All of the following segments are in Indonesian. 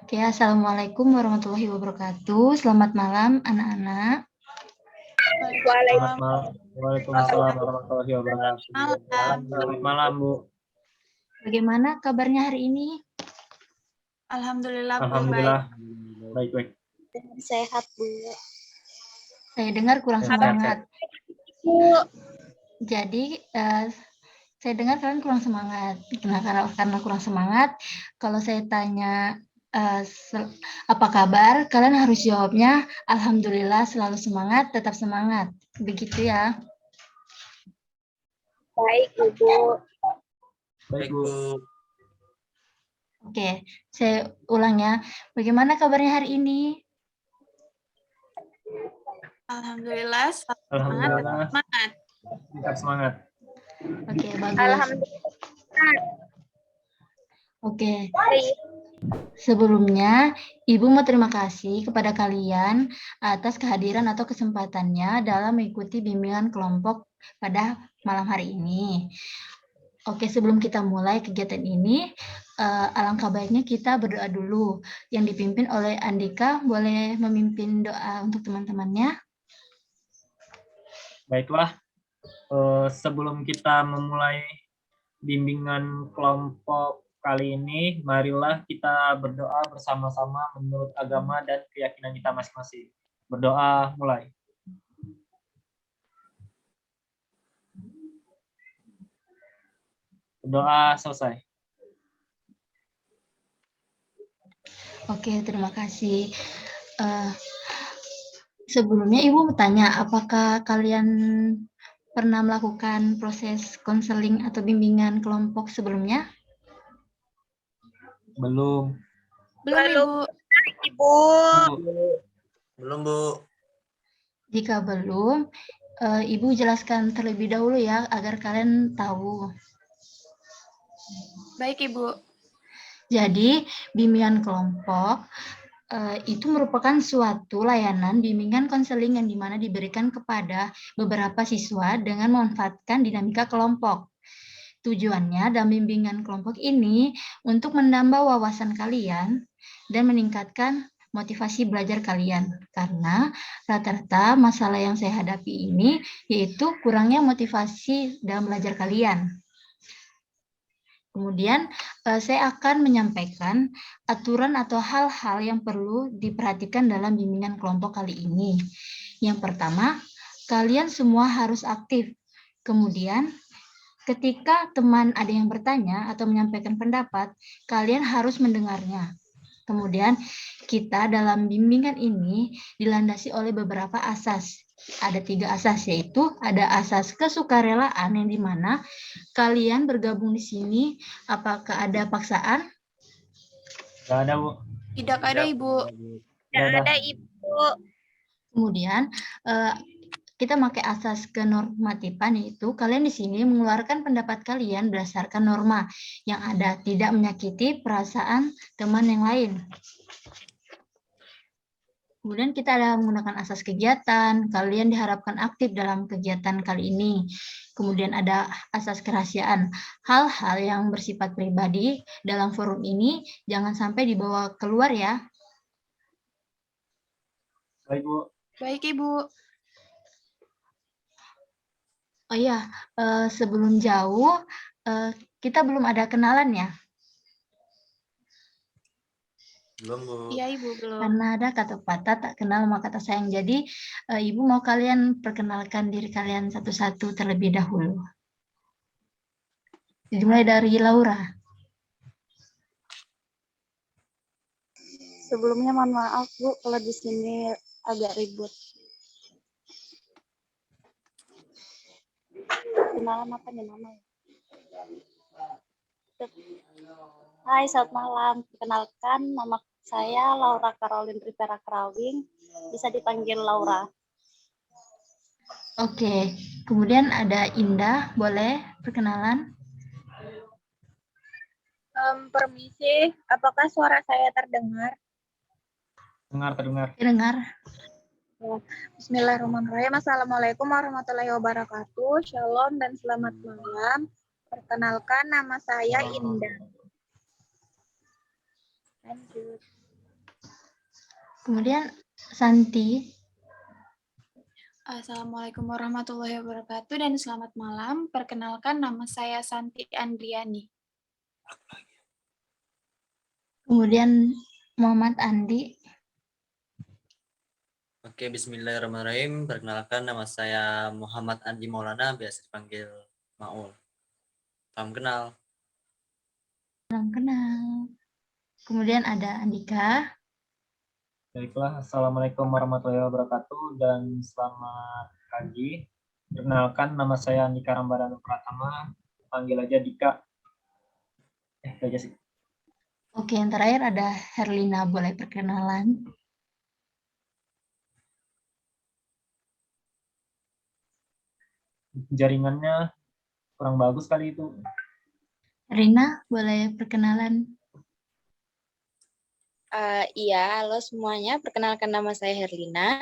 Oke, Assalamualaikum warahmatullahi wabarakatuh. Selamat malam, anak-anak. Selamat malam. Waalaikumsalam warahmatullahi wabarakatuh. Selamat malam, Bu. Bagaimana kabarnya hari ini? Alhamdulillah, Bu. Alhamdulillah. Baik. Sehat, Bu. Saya dengar kurang semangat. Jadi, saya dengar kalian kurang semangat. Karena kurang semangat, kalau saya tanya apa kabar, kalian harus jawabnya alhamdulillah, selalu semangat, tetap semangat. Begitu ya. Baik, Ibu. Baik, Bu. Oke, saya ulang ya. Bagaimana kabarnya hari ini? Alhamdulillah, Alhamdulillah. semangat. Tetap semangat. Oke, bagus. Alhamdulillah. Oke. Sebelumnya, Ibu mau terima kasih kepada kalian atas kehadiran atau kesempatannya dalam mengikuti bimbingan kelompok pada malam hari ini. Oke, sebelum kita mulai kegiatan ini, alangkah baiknya kita berdoa dulu. Yang dipimpin oleh Andika, boleh memimpin doa untuk teman-temannya? Baiklah. Sebelum kita memulai bimbingan kelompok kali ini, marilah kita berdoa bersama-sama menurut agama dan keyakinan kita masing-masing. Berdoa mulai. Berdoa selesai. Oke, terima kasih. Sebelumnya Ibu bertanya, apakah kalian pernah melakukan proses konseling atau bimbingan kelompok sebelumnya? Belum. Belum, Ibu. Ibu. Bu. Jika belum, Ibu jelaskan terlebih dahulu ya, agar kalian tahu. Baik, Ibu. Jadi, bimbingan kelompok itu merupakan suatu layanan bimbingan konseling yang dimana diberikan kepada beberapa siswa dengan memanfaatkan dinamika kelompok. Tujuannya dalam bimbingan kelompok ini untuk menambah wawasan kalian dan meningkatkan motivasi belajar kalian. Karena rata-rata masalah yang saya hadapi ini yaitu kurangnya motivasi dalam belajar kalian. Kemudian saya akan menyampaikan aturan atau hal-hal yang perlu diperhatikan dalam bimbingan kelompok kali ini. Yang pertama, kalian semua harus aktif. Kemudian, ketika teman ada yang bertanya atau menyampaikan pendapat, kalian harus mendengarnya. Kemudian, kita dalam bimbingan ini dilandasi oleh beberapa asas. Ada 3 asas, yaitu ada asas kesukarelaan yang dimana kalian bergabung di sini, apakah ada paksaan? Tidak ada, Bu. Tidak ada, Ibu. Tidak ada, Ibu. Kemudian, kita pakai asas kenormatifan, yaitu kalian di sini mengeluarkan pendapat kalian berdasarkan norma yang ada, tidak menyakiti perasaan teman yang lain. Kemudian kita ada menggunakan asas kegiatan, kalian diharapkan aktif dalam kegiatan kali ini. Kemudian ada asas kerahasiaan, hal-hal yang bersifat pribadi dalam forum ini jangan sampai dibawa keluar ya. Baik, Bu. Baik, Ibu. Oh iya, sebelum jauh, kita belum ada kenalan ya. Belum, Bu. Iya, Ibu, belum. Karena ada kata patah tak kenal maka kata sayang. Jadi Ibu mau kalian perkenalkan diri kalian satu-satu terlebih dahulu. Dimulai dari Laura. Sebelumnya mohon maaf, Bu, kalau di sini agak ribut. Kenalan apa nih namanya? Hai, selamat malam. Perkenalkan, nama saya Laura Caroline Rivera Krawing. Bisa dipanggil Laura. Oke, kemudian ada Indah, boleh perkenalan? Permisi, apakah suara saya terdengar? Terdengar. Dengar. Bismillahirrahmanirrahim. Assalamualaikum warahmatullahi wabarakatuh. Shalom dan selamat malam. Perkenalkan, nama saya Indah. Lanjut. Kemudian Santi. Assalamualaikum warahmatullahi wabarakatuh dan selamat malam. Perkenalkan nama saya Santi Andriani. Kemudian Muhammad Andi. Oke, bismillahirrahmanirrahim. Perkenalkan nama saya Muhammad Andi Maulana, biasa dipanggil Maul. Salam kenal. Salam kenal. Kemudian ada Andika. Baiklah, Assalamualaikum warahmatullahi wabarakatuh dan selamat pagi. Perkenalkan, nama saya Andika Rambadan Pratama, panggil aja Dika. Itu aja sih. Oke, yang terakhir ada Herlina, boleh perkenalan. Jaringannya kurang bagus kali itu. Rina, boleh perkenalan. Iya, halo semuanya. Perkenalkan nama saya Herlina.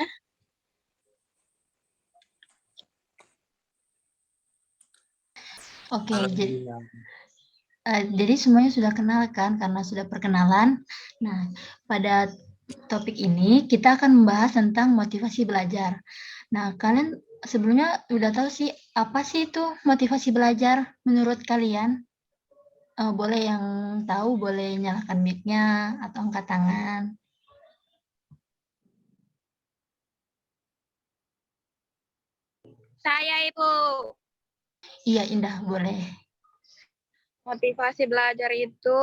Oke, Halo, jadi semuanya sudah kenal kan karena sudah perkenalan. Nah, pada topik ini kita akan membahas tentang motivasi belajar. Nah, kalian sebelumnya udah tahu sih apa sih itu motivasi belajar menurut kalian? Boleh yang tahu boleh nyalakan mic-nya atau angkat tangan. Saya Ibu. Iya, Indah, boleh. Motivasi belajar itu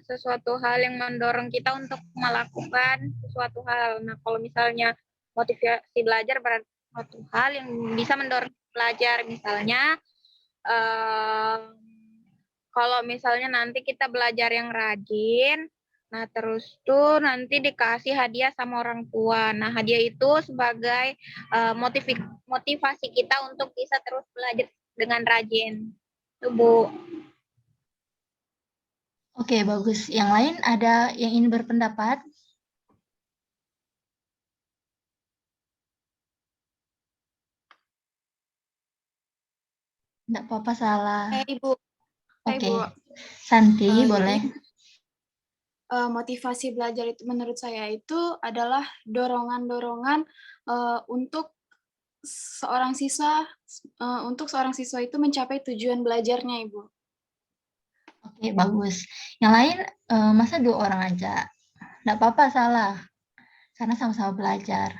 sesuatu hal yang mendorong kita untuk melakukan sesuatu hal. Nah, kalau misalnya motivasi belajar berarti suatu hal yang bisa mendorong belajar. Misalnya, kalau misalnya nanti kita belajar yang rajin, nah terus tuh nanti dikasih hadiah sama orang tua. Nah, hadiah itu sebagai motivasi kita untuk bisa terus belajar dengan rajin. Itu, Bu. Oke, bagus. Yang lain ada yang ingin berpendapat? Enggak apa-apa salah. Ibu. Oke. Ibu. Santi, Jadi, boleh. Motivasi belajar itu menurut saya itu adalah dorongan-dorongan untuk seorang siswa itu mencapai tujuan belajarnya, Ibu. Oke, bagus. Yang lain, masa 2 orang aja? Enggak apa-apa salah, karena sama-sama belajar.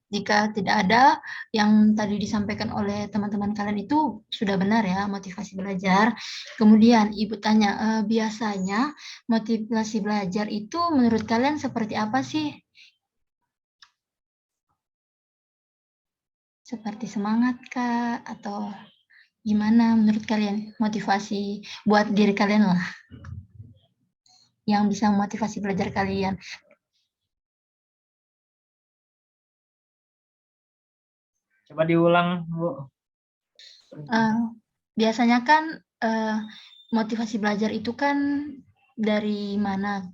Jika tidak ada yang tadi disampaikan oleh teman-teman kalian itu sudah benar ya, motivasi belajar. Kemudian Ibu tanya, biasanya motivasi belajar itu menurut kalian seperti apa sih? Seperti semangat kah? Atau gimana menurut kalian motivasi buat diri kalian lah? Yang bisa memotivasi belajar kalian. Coba diulang, Bu. Biasanya kan motivasi belajar itu kan dari mana?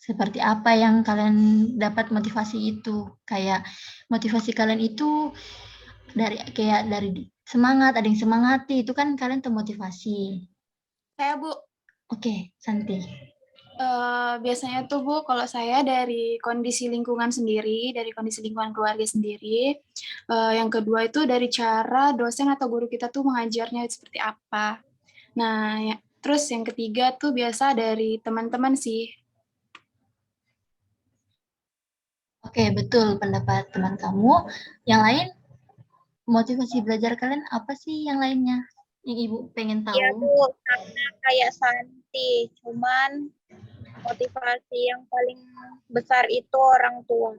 Seperti apa yang kalian dapat motivasi itu? Kayak motivasi kalian itu dari semangat, ada yang semangati, itu kan kalian termotivasi. Saya, Bu, Oke, Santi. biasanya tuh Bu, kalau saya dari kondisi lingkungan sendiri, dari kondisi lingkungan keluarga sendiri. Yang kedua itu dari cara dosen atau guru kita tuh mengajarnya seperti apa. Nah, terus yang ketiga tuh biasa dari teman-teman sih. Oke, betul pendapat teman kamu. Yang lain, motivasi belajar kalian apa sih yang lainnya? Yang Ibu pengen tahu? Iya, Bu, sama kayak Santi, cuman motivasi yang paling besar itu orang tua.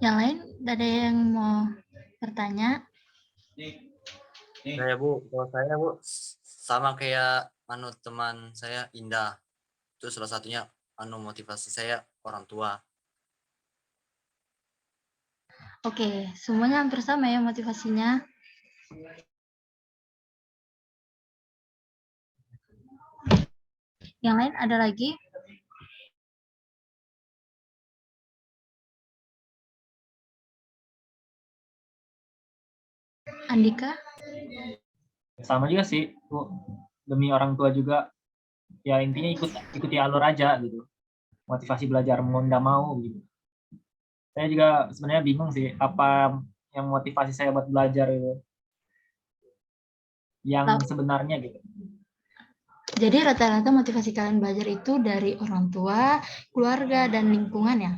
Yang lain, ada yang mau bertanya? Saya Bu, kalau saya Bu sama kayak teman saya Indah. Itu salah satunya motivasi saya orang tua. Oke, semuanya hampir sama ya motivasinya. Yang lain ada lagi? Andika? Sama juga sih, Bu. Demi orang tua juga. Ya intinya ikuti alur aja gitu. Motivasi belajar mau nggak mau gitu. Saya juga sebenarnya bingung sih apa yang motivasi saya buat belajar itu. Yang sebenarnya gitu. Jadi rata-rata motivasi kalian belajar itu dari orang tua, keluarga, dan lingkungan ya?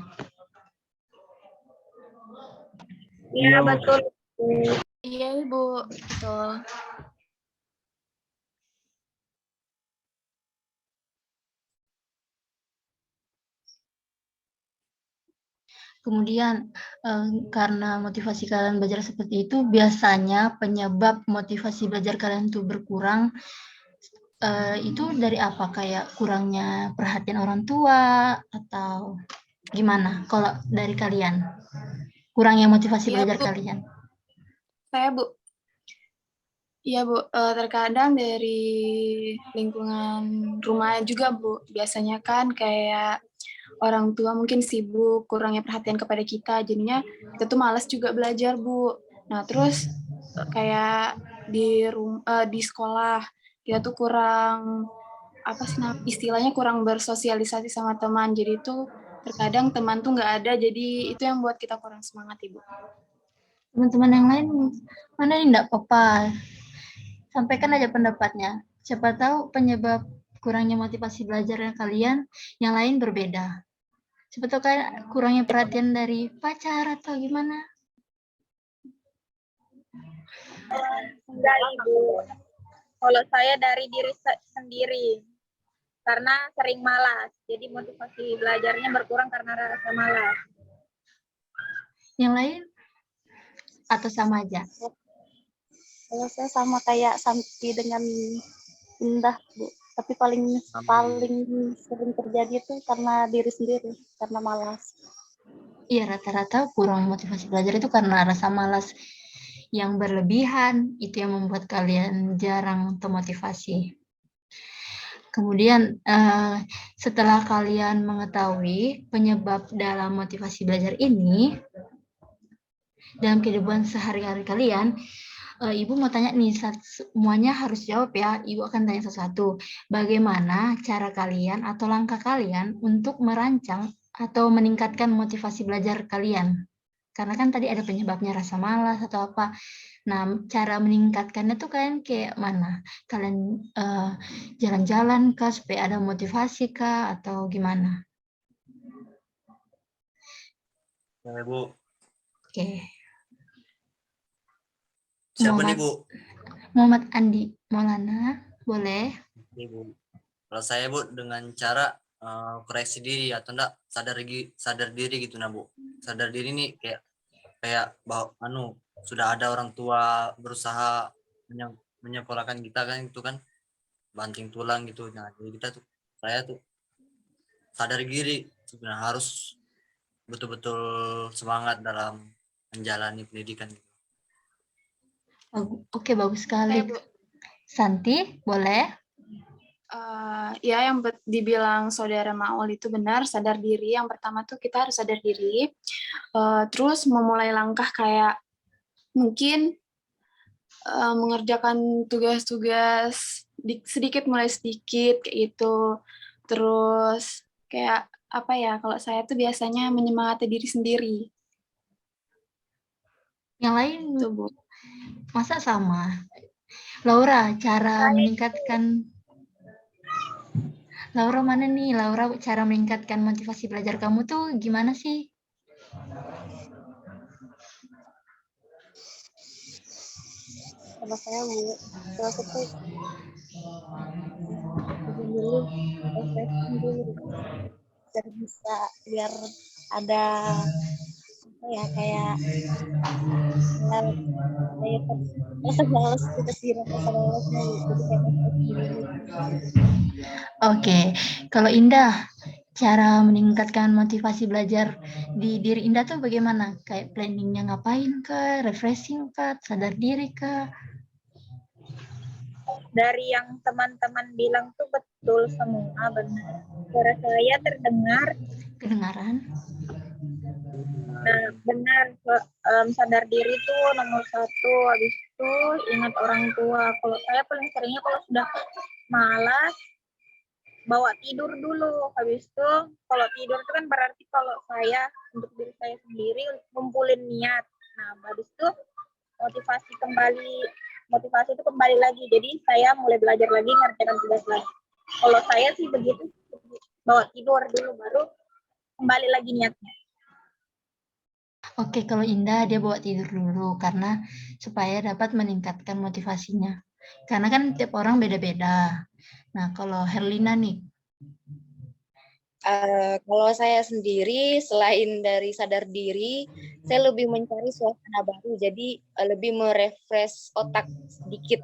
Iya, Bu. betul. Iya, Ibu. Betul. Kemudian karena motivasi kalian belajar seperti itu, biasanya penyebab motivasi belajar kalian tuh berkurang itu dari apa? Kayak kurangnya perhatian orang tua atau gimana? Kalau dari kalian, kurangnya motivasi Iya, belajar Bu. kalian? Saya, Bu. Iya, Bu. Terkadang dari lingkungan rumah juga, Bu. Biasanya kan kayak orang tua mungkin sibuk, kurangnya perhatian kepada kita, jadinya kita tuh malas juga belajar, Bu. Nah, terus kayak di sekolah kita tuh kurang apa sih istilahnya kurang bersosialisasi sama teman. Jadi itu terkadang teman tuh nggak ada, jadi itu yang buat kita kurang semangat, Ibu. Teman-teman yang lain mana nih enggak apa-apa, sampaikan aja pendapatnya. Siapa tahu penyebab kurangnya motivasi belajarnya kalian yang lain berbeda. Siapa tahu kayak kurangnya perhatian dari pacar atau gimana. Enggak, Ibu. Kalau saya dari diri sendiri. Karena sering malas. Jadi motivasi belajarnya berkurang karena rasa malas. Yang lain atau sama aja? Kalau saya sama kayak Santi dengan Indah, Bu. Tapi paling sering terjadi itu karena diri sendiri, karena malas. Iya, rata-rata kurang motivasi belajar itu karena rasa malas yang berlebihan, itu yang membuat kalian jarang termotivasi. Kemudian setelah kalian mengetahui penyebab dalam motivasi belajar ini, dalam kehidupan sehari-hari kalian, Ibu mau tanya nih, semuanya harus jawab ya. Ibu akan tanya sesuatu. Bagaimana cara kalian atau langkah kalian untuk merancang atau meningkatkan motivasi belajar kalian? Karena kan tadi ada penyebabnya rasa malas atau apa. Nah, cara meningkatkannya tuh kalian kayak mana? Kalian jalan-jalan kah supaya ada motivasi kah atau gimana? Ya, Bu. Oke. Siapa nih, Bu? Muhammad Andi Maulana, boleh? Bu. Kalau saya, Bu, dengan cara koreksi diri atau enggak sadar diri gitu, nah, Bu. Sadar diri nih kayak bahwa sudah ada orang tua berusaha menyekolahkan kita kan, itu kan banting tulang gitu. Nah, jadi saya tuh sadar diri sebenarnya harus betul-betul semangat dalam menjalani pendidikan. Oke, bagus sekali. Bu. Santi, boleh? Ya, yang dibilang saudara Maul itu benar, sadar diri. Yang pertama tuh kita harus sadar diri. Terus memulai langkah kayak mungkin mengerjakan tugas-tugas sedikit mulai sedikit kayak gitu. Terus kayak apa ya, kalau saya tuh biasanya menyemangati diri sendiri. Yang lain Tuh, Bu. masa sama? Laura, cara meningkatkan Laura mana nih? Laura, cara meningkatkan motivasi belajar kamu tuh gimana sih? Kalau saya, Bu, kalau saya tuh dulu refreshing dulu biar ada apa ya kayak rasa malas kita sih rasa malasnya, Bu. Jadi kayak refreshing dulu. Oke, kalau Indah, cara meningkatkan motivasi belajar di diri Indah tuh bagaimana? Kayak planningnya ngapain kah? Refreshing kah? Sadar diri kah? Dari yang teman-teman bilang tuh betul semua, benar. Suara saya terdengar. Kedengaran? Nah, benar. Sadar diri tuh nomor satu. Habis itu ingat orang tua. Kalau saya paling seringnya kalau sudah malas, bawa tidur dulu. Habis itu kalau tidur itu kan berarti kalau saya untuk diri saya sendiri ngumpulin niat. Nah, habis itu motivasi itu kembali lagi. Jadi saya mulai belajar lagi, ngerjakan tugas lagi. Kalau saya sih begitu, bawa tidur dulu baru kembali lagi niatnya. Oke, kalau Indah dia bawa tidur dulu karena supaya dapat meningkatkan motivasinya. Karena kan tiap orang beda-beda. Nah, kalau Herlina nih, Kalau saya sendiri, selain dari sadar diri, saya lebih mencari suasana baru, jadi lebih merefresh otak sedikit.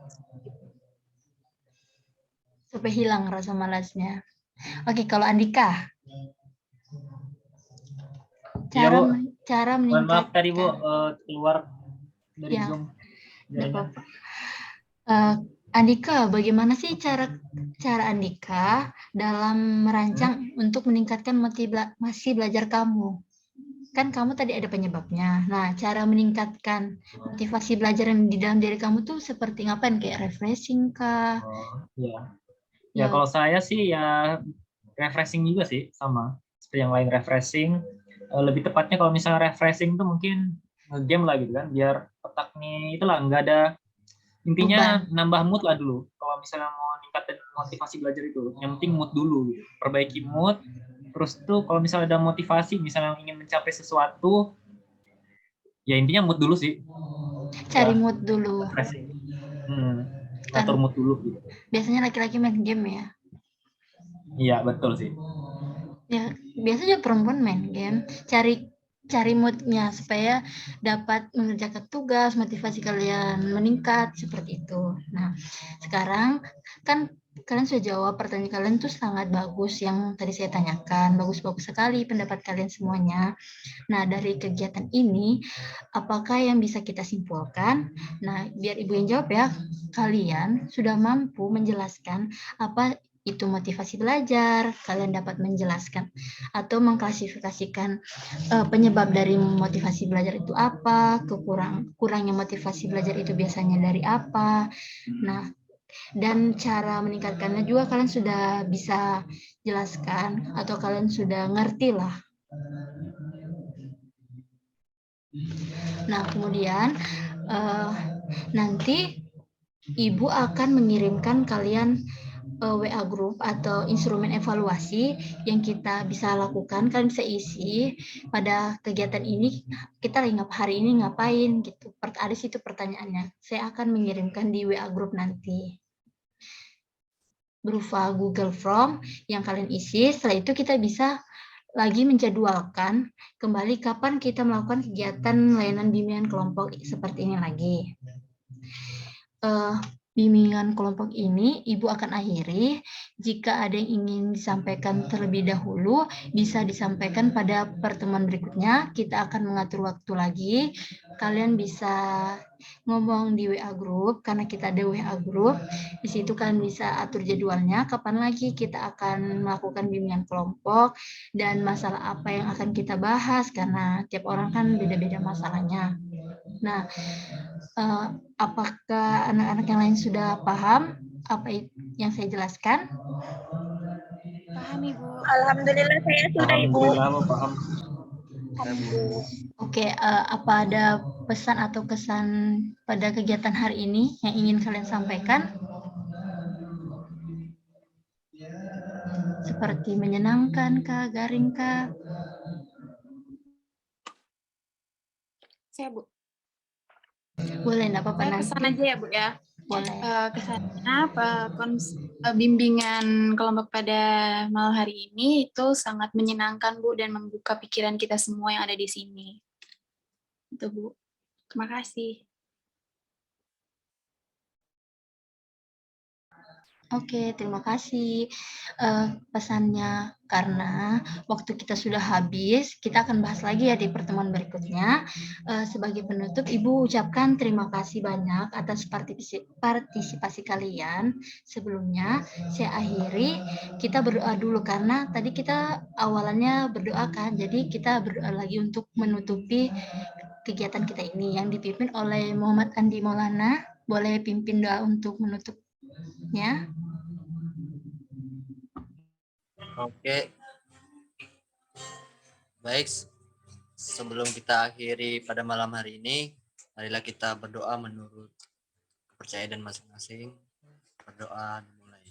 supaya hilang rasa malasnya. Oke, kalau Andika, Iya, Bu. cara Mohon maaf tadi, Bu, meningkatkan. keluar dari Ya, Zoom. nggak apa-apa. Andika, bagaimana sih cara Andika dalam merancang untuk meningkatkan motivasi belajar kamu? Kan kamu tadi ada penyebabnya. Nah, cara meningkatkan motivasi belajar yang di dalam diri kamu tuh seperti ngapain? Kayak refreshing kah? Iya. Ya. Ya, kalau saya sih ya refreshing juga sih, sama seperti yang lain refreshing. Lebih tepatnya kalau misalnya refreshing itu mungkin game lah gitu kan, biar otak nih itulah nggak ada, intinya nambah mood lah dulu. Kalau misalnya mau ningkatin motivasi belajar itu, yang penting mood dulu, gitu. Perbaiki mood. Terus tuh kalau misalnya ada motivasi, misalnya ingin mencapai sesuatu, ya intinya mood dulu sih. Cari Ya, mood dulu. refreshing. Atur mood dulu gitu. Biasanya laki-laki main game ya? Iya, betul sih. Ya, biasanya perempuan main game. Cari moodnya supaya dapat mengerjakan tugas, motivasi kalian meningkat seperti itu. Nah, sekarang kan kalian sudah jawab pertanyaan kalian tuh sangat bagus yang tadi saya tanyakan, bagus-bagus sekali pendapat kalian semuanya. Nah, dari kegiatan ini apakah yang bisa kita simpulkan? Nah, biar Ibu yang jawab ya. Kalian sudah mampu menjelaskan apa itu motivasi belajar, kalian dapat menjelaskan atau mengklasifikasikan penyebab dari motivasi belajar itu apa, kurangnya motivasi belajar itu biasanya dari apa. Nah, dan cara meningkatkannya juga kalian sudah bisa jelaskan atau kalian sudah ngerti lah. Nah, kemudian nanti Ibu akan mengirimkan kalian WA group atau instrumen evaluasi yang kita bisa lakukan. Kalian bisa isi pada kegiatan ini, kita hari ini ngapain gitu. Ada situ pertanyaannya. Saya akan mengirimkan di WA group nanti berupa Google Form yang kalian isi. Setelah itu kita bisa lagi menjadwalkan kembali kapan kita melakukan kegiatan layanan bimbingan kelompok seperti ini lagi. Bimbingan kelompok ini Ibu akan akhiri. Jika ada yang ingin disampaikan terlebih dahulu, bisa disampaikan pada pertemuan berikutnya. Kita akan mengatur waktu lagi. Kalian bisa ngomong di WA group, karena kita ada WA group. Di situ kalian bisa atur jadwalnya, kapan lagi kita akan melakukan bimbingan kelompok, dan masalah apa yang akan kita bahas, karena tiap orang kan beda-beda masalahnya. Nah, apakah anak-anak yang lain sudah paham apa yang saya jelaskan? Paham, Ibu. Alhamdulillah saya sudah, Ibu. Alhamdulillah, paham. Oke, apa ada pesan atau kesan pada kegiatan hari ini yang ingin kalian sampaikan? Seperti menyenangkan kah, garing kah? Saya, Bu. Boleh, enggak apa-apa Saya nanti. pesan aja ya, Bu ya. Boleh. Kesannya bimbingan kelompok pada malam hari ini itu sangat menyenangkan, Bu, dan membuka pikiran kita semua yang ada di sini. Itu, Bu. Terima kasih. Oke, terima kasih pesannya. Karena waktu kita sudah habis, kita akan bahas lagi ya di pertemuan berikutnya. Sebagai penutup, Ibu ucapkan terima kasih banyak atas partisipasi kalian. Sebelumnya, saya akhiri, kita berdoa dulu karena tadi kita awalannya berdoa kan, jadi kita berdoa lagi untuk menutupi kegiatan kita ini yang dipimpin oleh Muhammad Andi Maulana. Boleh pimpin doa untuk menutupnya? Oke, baik. Sebelum kita akhiri pada malam hari ini, marilah kita berdoa menurut kepercayaan masing-masing. Berdoa dimulai.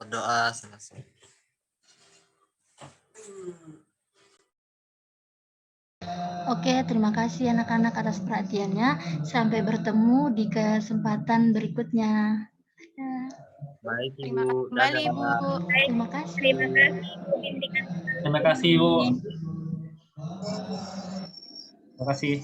Berdoa selesai. Oke, terima kasih anak-anak atas perhatiannya. Sampai bertemu di kesempatan berikutnya. Baik Terima Ibu, kasih kembali, dadah. Ibu. Terima kasih. Terima kasih Bu bimbingan. Terima kasih, Bu. Terima kasih.